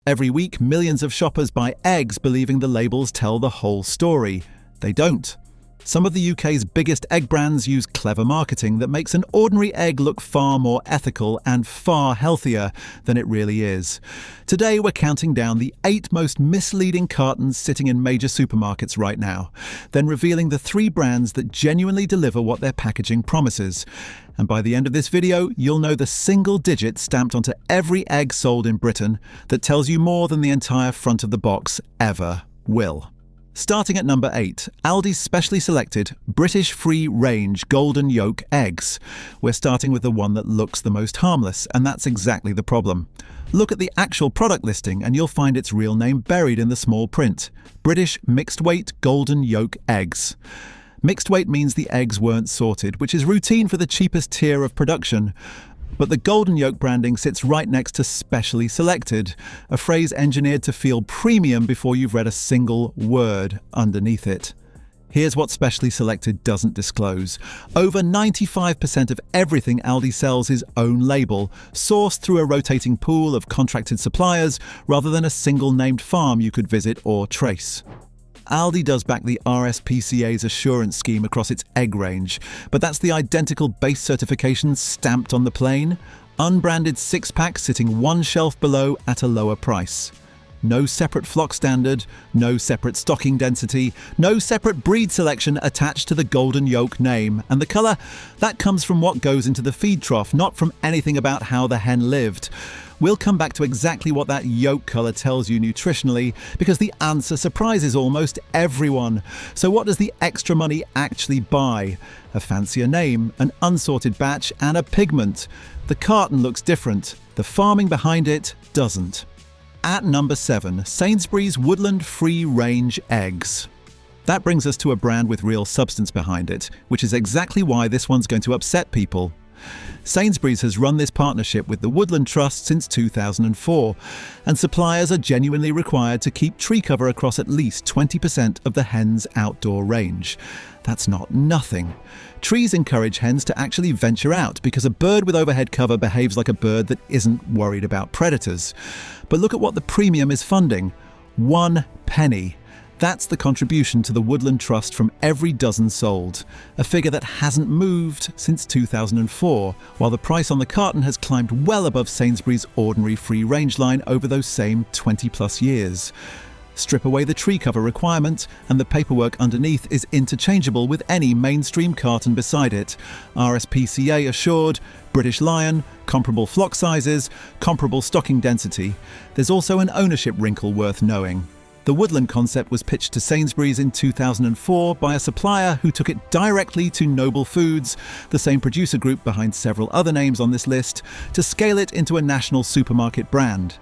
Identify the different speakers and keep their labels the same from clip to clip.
Speaker 1: Every week, millions of shoppers buy eggs believing the labels tell the whole story. They don't. Some of the UK's biggest egg brands use clever marketing that makes an ordinary egg look far more ethical and far healthier than it really is. Today, we're counting down the 8 most misleading cartons sitting in major supermarkets right now, then revealing the 3 brands that genuinely deliver what their packaging promises. And by the end of this video, you'll know the single digit stamped onto every egg sold in Britain that tells you more than the entire front of the box ever will. Starting at number 8, Aldi's specially selected British free-range golden yolk eggs. We're starting with the one that looks the most harmless, and that's exactly the problem. Look at the actual product listing and you'll find its real name buried in the small print. British mixed-weight golden yolk eggs. Mixed weight means the eggs weren't sorted, which is routine for the cheapest tier of production. But the golden yolk branding sits right next to specially selected, a phrase engineered to feel premium before you've read a single word underneath it. Here's what specially selected doesn't disclose. Over 95% of everything Aldi sells is own label, sourced through a rotating pool of contracted suppliers rather than a single named farm you could visit or trace. Aldi does back the RSPCA's assurance scheme across its egg range, but that's the identical base certification stamped on the plane. Unbranded 6-pack sitting one shelf below at a lower price. No separate flock standard, no separate stocking density, no separate breed selection attached to the golden yolk name. And the colour, that comes from what goes into the feed trough, not from anything about how the hen lived. We'll come back to exactly what that yolk colour tells you nutritionally, because the answer surprises almost everyone. So what does the extra money actually buy? A fancier name, an unsorted batch, and a pigment. The carton looks different. The farming behind it doesn't. At number 7, Sainsbury's Woodland Free Range Eggs. That brings us to a brand with real substance behind it, which is exactly why this one's going to upset people. Sainsbury's has run this partnership with the Woodland Trust since 2004, and suppliers are genuinely required to keep tree cover across at least 20% of the hen's outdoor range. That's not nothing. Trees encourage hens to actually venture out because a bird with overhead cover behaves like a bird that isn't worried about predators. But look at what the premium is funding. 1 penny. That's the contribution to the Woodland Trust from every dozen sold, a figure that hasn't moved since 2004, while the price on the carton has climbed well above Sainsbury's ordinary free-range line over those same 20-plus years. Strip away the tree cover requirement, and the paperwork underneath is interchangeable with any mainstream carton beside it. RSPCA assured, British Lion, comparable flock sizes, comparable stocking density. There's also an ownership wrinkle worth knowing. The Woodland concept was pitched to Sainsbury's in 2004 by a supplier who took it directly to Noble Foods, the same producer group behind several other names on this list, to scale it into a national supermarket brand.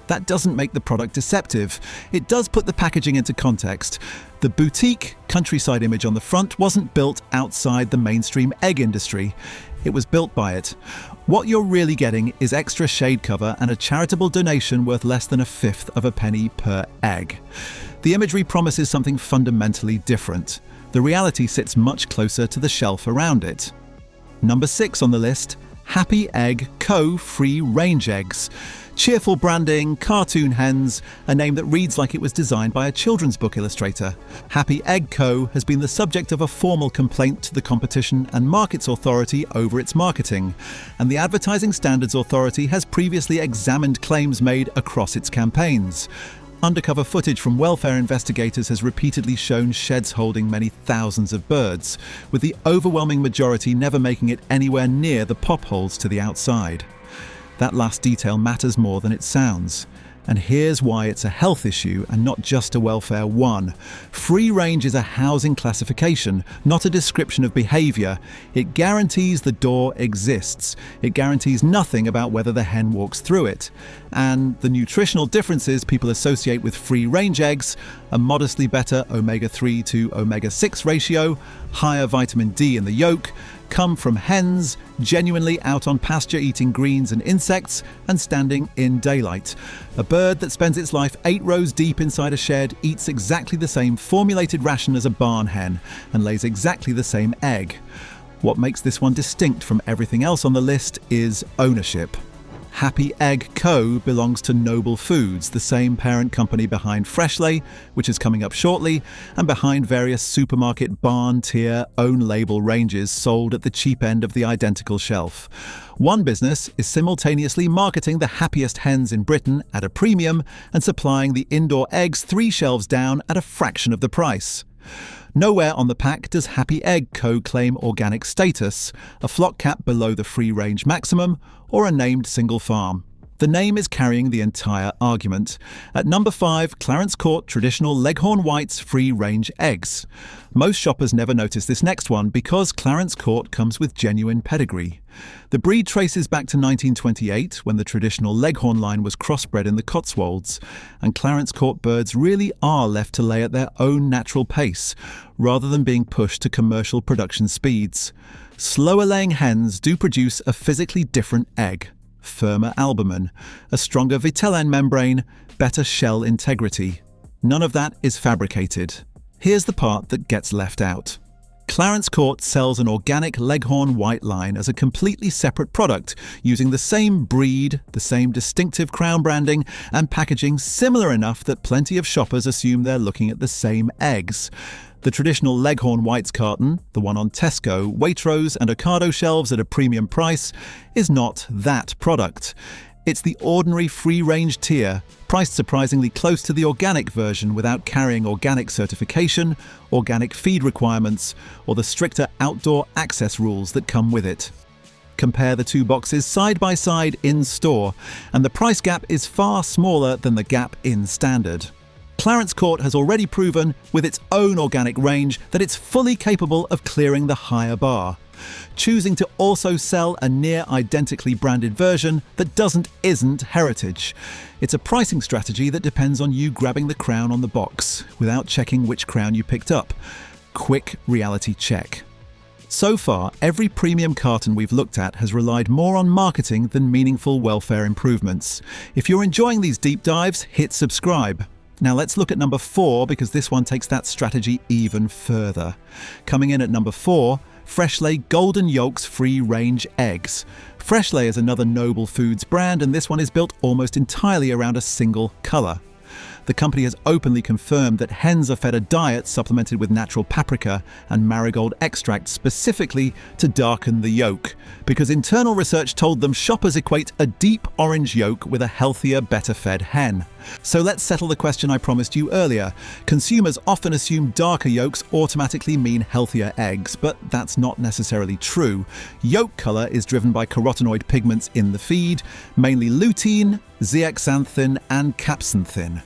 Speaker 1: That doesn't make the product deceptive. It does put the packaging into context. The boutique, countryside image on the front wasn't built outside the mainstream egg industry. It was built by it. What you're really getting is extra shade cover and a charitable donation worth less than 1/5 of a penny per egg. The imagery promises something fundamentally different. The reality sits much closer to the shelf around it. Number 6 on the list, Happy Egg Co. Free Range Eggs. Cheerful branding, cartoon hens, a name that reads like it was designed by a children's book illustrator. Happy Egg Co. has been the subject of a formal complaint to the Competition and Markets Authority over its marketing, and the Advertising Standards Authority has previously examined claims made across its campaigns. Undercover footage from welfare investigators has repeatedly shown sheds holding many thousands of birds, with the overwhelming majority never making it anywhere near the pop holes to the outside. That last detail matters more than it sounds. And here's why it's a health issue and not just a welfare one. Free range is a housing classification, not a description of behaviour. It guarantees the door exists. It guarantees nothing about whether the hen walks through it. And the nutritional differences people associate with free range eggs, a modestly better omega-3 to omega-6 ratio, higher vitamin D in the yolk, come from hens genuinely out on pasture eating greens and insects and standing in daylight. A bird that spends its life 8 rows deep inside a shed eats exactly the same formulated ration as a barn hen and lays exactly the same egg. What makes this one distinct from everything else on the list is ownership. Happy Egg Co. belongs to Noble Foods, the same parent company behind Freshly, which is coming up shortly, and behind various supermarket barn tier own label ranges sold at the cheap end of the identical shelf. One business is simultaneously marketing the happiest hens in Britain at a premium and supplying the indoor eggs 3 shelves down at a fraction of the price. Nowhere on the pack does Happy Egg Co. claim organic status, a flock cap below the free-range maximum, or a named single farm. The name is carrying the entire argument. At number 5, Clarence Court Traditional Leghorn Whites Free-Range Eggs. Most shoppers never notice this next one because Clarence Court comes with genuine pedigree. The breed traces back to 1928 when the traditional Leghorn line was crossbred in the Cotswolds, and Clarence Court birds really are left to lay at their own natural pace, rather than being pushed to commercial production speeds. Slower-laying hens do produce a physically different egg. Firmer albumen, a stronger vitellin membrane, better shell integrity. None of that is fabricated. Here's the part that gets left out. Clarence Court sells an organic Leghorn white line as a completely separate product, using the same breed, the same distinctive crown branding, and packaging similar enough that plenty of shoppers assume they're looking at the same eggs. The traditional Leghorn Whites carton, the one on Tesco, Waitrose and Ocado shelves at a premium price, is not that product. It's the ordinary free-range tier, priced surprisingly close to the organic version without carrying organic certification, organic feed requirements, or the stricter outdoor access rules that come with it. Compare the 2 boxes side by side in store, and the price gap is far smaller than the gap in standard. Clarence Court has already proven, with its own organic range, that it's fully capable of clearing the higher bar. Choosing to also sell a near-identically branded version that isn't heritage. It's a pricing strategy that depends on you grabbing the crown on the box, without checking which crown you picked up. Quick reality check. So far, every premium carton we've looked at has relied more on marketing than meaningful welfare improvements. If you're enjoying these deep dives, hit subscribe. Now let's look at number 4 because this one takes that strategy even further. Coming in at number 4, Freshly Golden Yolks Free-Range Eggs. Freshly is another Noble Foods brand, and this one is built almost entirely around a single colour. The company has openly confirmed that hens are fed a diet supplemented with natural paprika and marigold extract specifically to darken the yolk, because internal research told them shoppers equate a deep orange yolk with a healthier, better-fed hen. So let's settle the question I promised you earlier. Consumers often assume darker yolks automatically mean healthier eggs, but that's not necessarily true. Yolk colour is driven by carotenoid pigments in the feed, mainly lutein, zeaxanthin and capsanthin.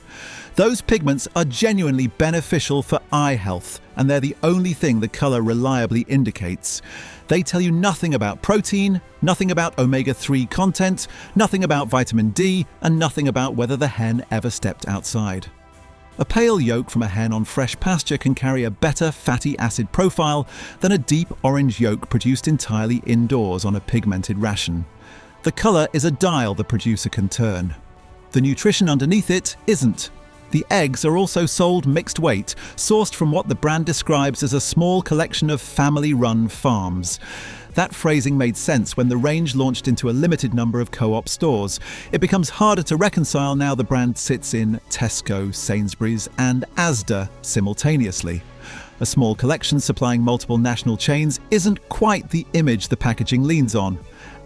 Speaker 1: Those pigments are genuinely beneficial for eye health, and they're the only thing the colour reliably indicates. They tell you nothing about protein, nothing about omega-3 content, nothing about vitamin D, and nothing about whether the hen ever stepped outside. A pale yolk from a hen on fresh pasture can carry a better fatty acid profile than a deep orange yolk produced entirely indoors on a pigmented ration. The colour is a dial the producer can turn. The nutrition underneath it isn't. The eggs are also sold mixed weight, sourced from what the brand describes as a small collection of family-run farms. That phrasing made sense when the range launched into a limited number of co-op stores. It becomes harder to reconcile now the brand sits in Tesco, Sainsbury's and Asda simultaneously. A small collection supplying multiple national chains isn't quite the image the packaging leans on.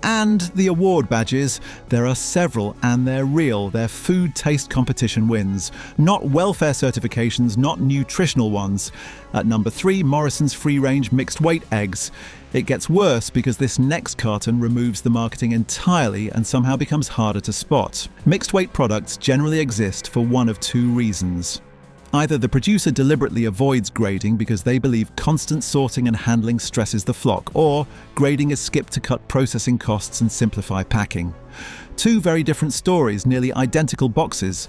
Speaker 1: And the award badges, there are several and they're real, they're food taste competition wins. Not welfare certifications, not nutritional ones. At number 3, Morrison's free-range mixed weight eggs. It gets worse because this next carton removes the marketing entirely and somehow becomes harder to spot. Mixed weight products generally exist for one of 2 reasons. Either the producer deliberately avoids grading because they believe constant sorting and handling stresses the flock, or grading is skipped to cut processing costs and simplify packing. 2 very different stories, nearly identical boxes.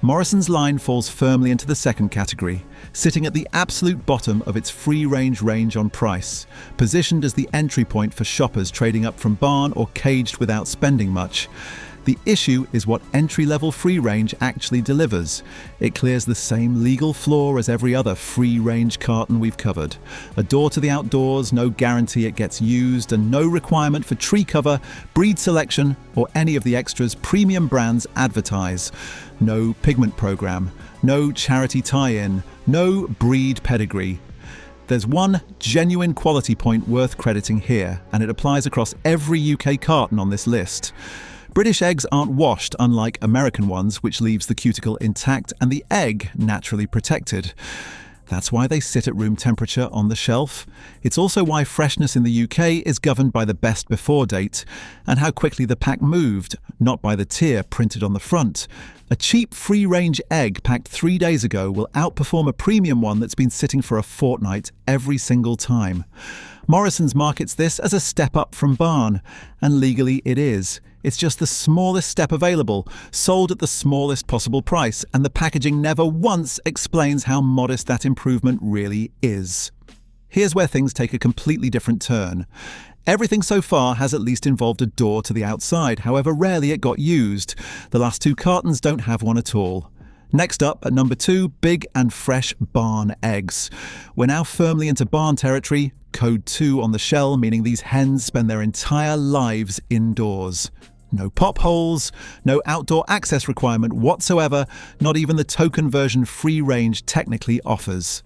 Speaker 1: Morrison's line falls firmly into the second category, sitting at the absolute bottom of its free-range range on price, positioned as the entry point for shoppers trading up from barn or caged without spending much. The issue is what entry-level free-range actually delivers. It clears the same legal flaw as every other free-range carton we've covered. A door to the outdoors, no guarantee it gets used, and no requirement for tree cover, breed selection, or any of the extras premium brands advertise. No pigment program, no charity tie-in, no breed pedigree. There's one genuine quality point worth crediting here, and it applies across every UK carton on this list. British eggs aren't washed, unlike American ones, which leaves the cuticle intact and the egg naturally protected. That's why they sit at room temperature on the shelf. It's also why freshness in the UK is governed by the best before date, and how quickly the pack moved, not by the tier printed on the front. A cheap free-range egg packed 3 days ago will outperform a premium one that's been sitting for a fortnight every single time. Morrisons markets this as a step up from barn, and legally it is. It's just the smallest step available, sold at the smallest possible price, and the packaging never once explains how modest that improvement really is. Here's where things take a completely different turn. Everything so far has at least involved a door to the outside, however rarely it got used. The last 2 cartons don't have one at all. Next up, at number 2, big and fresh barn eggs. We're now firmly into barn territory, code 2 on the shell, meaning these hens spend their entire lives indoors. No pop holes, no outdoor access requirement whatsoever, not even the token version free range technically offers.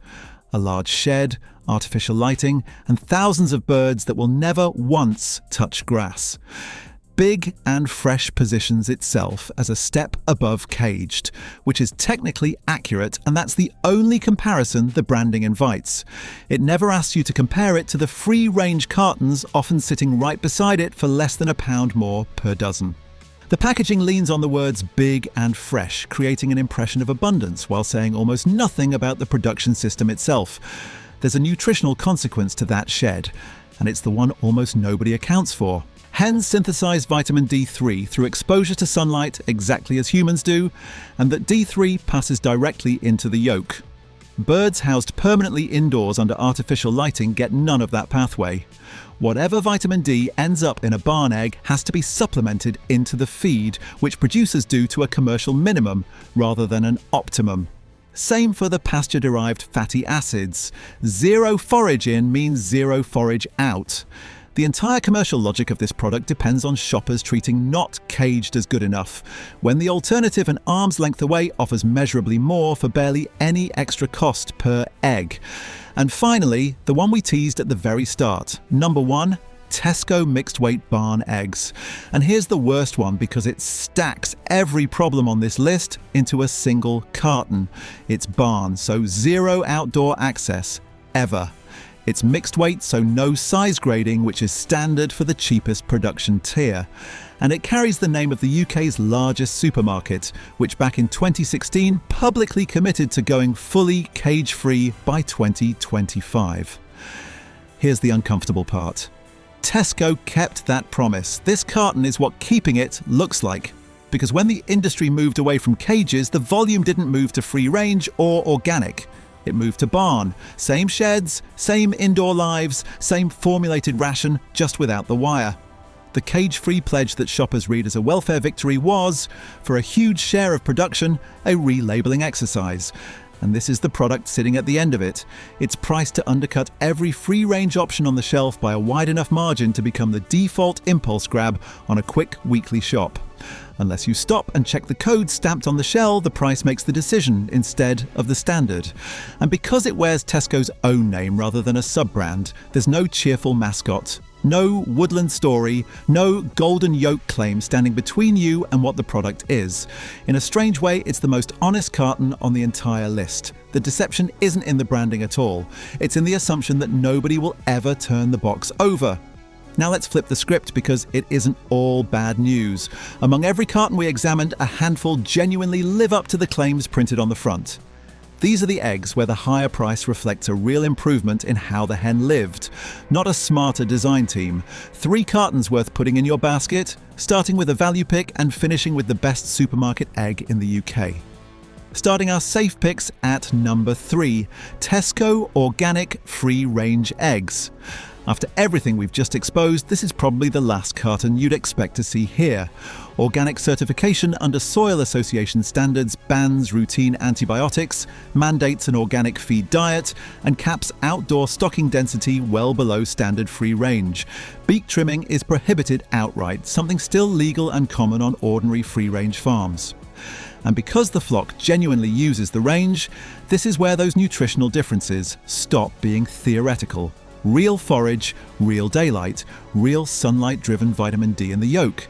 Speaker 1: A large shed, artificial lighting, and thousands of birds that will never once touch grass. Big and fresh positions itself as a step above caged, which is technically accurate, and that's the only comparison the branding invites. It never asks you to compare it to the free-range cartons often sitting right beside it for less than £1 more per dozen. The packaging leans on the words big and fresh, creating an impression of abundance while saying almost nothing about the production system itself. There's a nutritional consequence to that shed, and it's the one almost nobody accounts for. Hens synthesize vitamin D3 through exposure to sunlight exactly as humans do, and that D3 passes directly into the yolk. Birds housed permanently indoors under artificial lighting get none of that pathway. Whatever vitamin D ends up in a barn egg has to be supplemented into the feed, which producers do to a commercial minimum rather than an optimum. Same for the pasture-derived fatty acids. Zero forage in means zero forage out. The entire commercial logic of this product depends on shoppers treating not caged as good enough, when the alternative an arm's length away offers measurably more for barely any extra cost per egg. And finally, the one we teased at the very start. Number 1, Tesco mixed weight barn eggs. And here's the worst one because it stacks every problem on this list into a single carton. It's barn, so zero outdoor access, ever. It's mixed weight, so no size grading, which is standard for the cheapest production tier. And it carries the name of the UK's largest supermarket, which back in 2016 publicly committed to going fully cage-free by 2025. Here's the uncomfortable part. Tesco kept that promise. This carton is what keeping it looks like. Because when the industry moved away from cages, the volume didn't move to free range or organic. It moved to barn. Same sheds, same indoor lives, same formulated ration, just without the wire. The cage-free pledge that shoppers read as a welfare victory was, for a huge share of production, a relabelling exercise. And this is the product sitting at the end of it. It's priced to undercut every free-range option on the shelf by a wide enough margin to become the default impulse grab on a quick weekly shop. Unless you stop and check the code stamped on the shell, the price makes the decision instead of the standard. And because it wears Tesco's own name rather than a sub-brand, there's no cheerful mascot, no woodland story, no golden yolk claim standing between you and what the product is. In a strange way, it's the most honest carton on the entire list. The deception isn't in the branding at all. It's in the assumption that nobody will ever turn the box over. Now let's flip the script because it isn't all bad news. Among every carton we examined, a handful genuinely live up to the claims printed on the front. These are the eggs where the higher price reflects a real improvement in how the hen lived, not a smarter design team. 3 cartons worth putting in your basket, starting with a value pick and finishing with the best supermarket egg in the UK. Starting our safe picks at number 3, Tesco Organic Free Range Eggs. After everything we've just exposed, this is probably the last carton you'd expect to see here. Organic certification under Soil Association standards bans routine antibiotics, mandates an organic feed diet, and caps outdoor stocking density well below standard free range. Beak trimming is prohibited outright, something still legal and common on ordinary free-range farms. And because the flock genuinely uses the range, this is where those nutritional differences stop being theoretical. Real forage, real daylight, real sunlight-driven vitamin D in the yolk.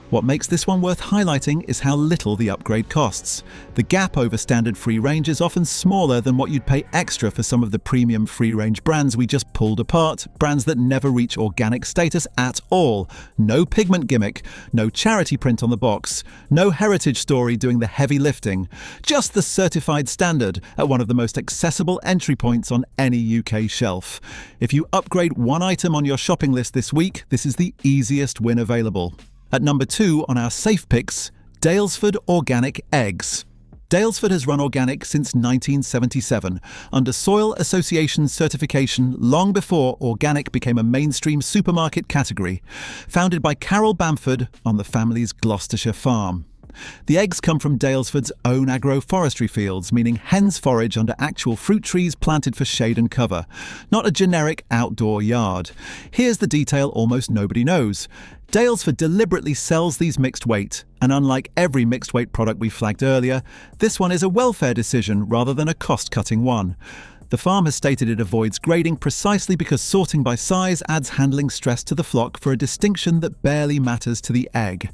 Speaker 1: What makes this one worth highlighting is how little the upgrade costs. The gap over standard free range is often smaller than what you'd pay extra for some of the premium free-range brands we just pulled apart, brands that never reach organic status at all. No pigment gimmick, no charity print on the box, no heritage story doing the heavy lifting, just the certified standard at one of the most accessible entry points on any UK shelf. If you upgrade one item on your shopping list this week, this is the easiest win available. At number 2 on our safe picks, Daylesford Organic Eggs. Daylesford has run organic since 1977, under Soil Association certification long before organic became a mainstream supermarket category. Founded by Carol Bamford on the family's Gloucestershire farm. The eggs come from Daylesford's own agroforestry fields, meaning hens forage under actual fruit trees planted for shade and cover, not a generic outdoor yard. Here's the detail almost nobody knows. Daylesford deliberately sells these mixed weight, and unlike every mixed weight product we flagged earlier, this one is a welfare decision rather than a cost-cutting one. The farm has stated it avoids grading precisely because sorting by size adds handling stress to the flock for a distinction that barely matters to the egg.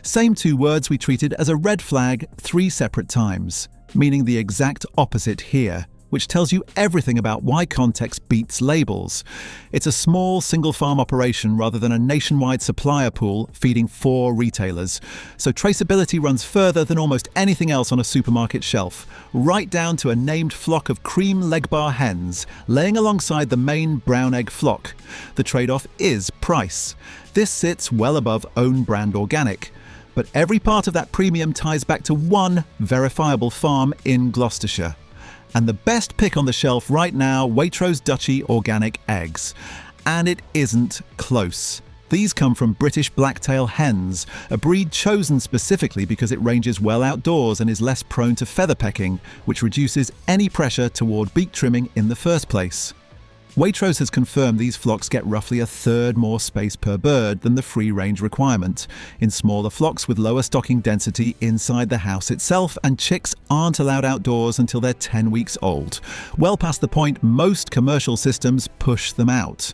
Speaker 1: Same 2 words we treated as a red flag 3 separate times, meaning the exact opposite here, which tells you everything about why context beats labels. It's a small single-farm operation rather than a nationwide supplier pool feeding 4 retailers. So traceability runs further than almost anything else on a supermarket shelf, right down to a named flock of cream leg-bar hens, laying alongside the main brown egg flock. The trade-off is price. This sits well above own brand organic. But every part of that premium ties back to one verifiable farm in Gloucestershire. And the best pick on the shelf right now, Waitrose Duchy Organic Eggs. And it isn't close. These come from British blacktail hens, a breed chosen specifically because it ranges well outdoors and is less prone to feather pecking, which reduces any pressure toward beak trimming in the first place. Waitrose has confirmed these flocks get roughly 1/3 more space per bird than the free-range requirement, in smaller flocks with lower stocking density inside the house itself, and chicks aren't allowed outdoors until they're 10 weeks old, well past the point most commercial systems push them out.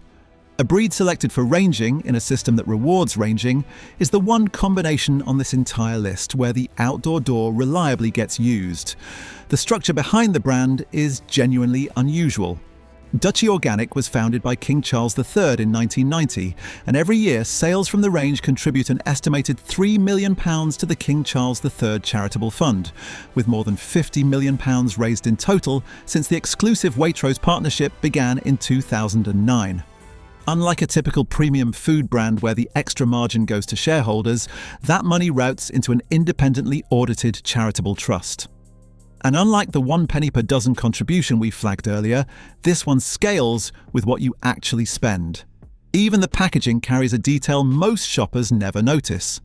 Speaker 1: A breed selected for ranging in a system that rewards ranging is the one combination on this entire list where the outdoor door reliably gets used. The structure behind the brand is genuinely unusual. Duchy Organic was founded by King Charles III in 1990, and every year sales from the range contribute an estimated £3 million to the King Charles III Charitable Fund, with more than £50 million raised in total since the exclusive Waitrose partnership began in 2009. Unlike a typical premium food brand where the extra margin goes to shareholders, that money routes into an independently audited charitable trust. And unlike the 1 penny per dozen contribution we flagged earlier, this one scales with what you actually spend. Even the packaging carries a detail most shoppers never notice.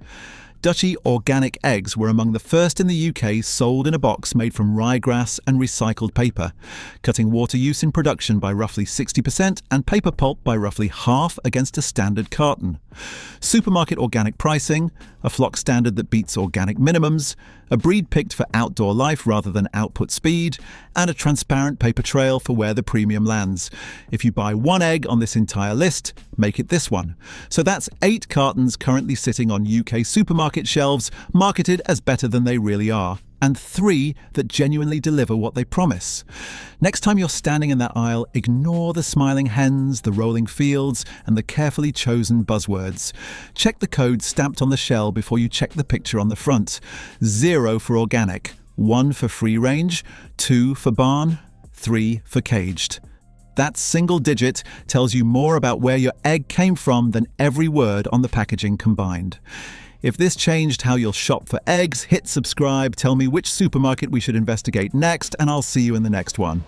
Speaker 1: Duchy Organic Eggs were among the first in the UK sold in a box made from ryegrass and recycled paper, cutting water use in production by roughly 60% and paper pulp by roughly half against a standard carton. Supermarket organic pricing, a flock standard that beats organic minimums, a breed picked for outdoor life rather than output speed, and a transparent paper trail for where the premium lands. If you buy 1 egg on this entire list, make it this one. So that's 8 cartons currently sitting on UK supermarket shelves, marketed as better than they really are, and 3 that genuinely deliver what they promise. Next time you're standing in that aisle, ignore the smiling hens, the rolling fields, and the carefully chosen buzzwords. Check the code stamped on the shell before you check the picture on the front. 0 for organic, 1 for free range, 2 for barn, 3 for caged. That single digit tells you more about where your egg came from than every word on the packaging combined. If this changed how you'll shop for eggs, hit subscribe, tell me which supermarket we should investigate next, and I'll see you in the next one.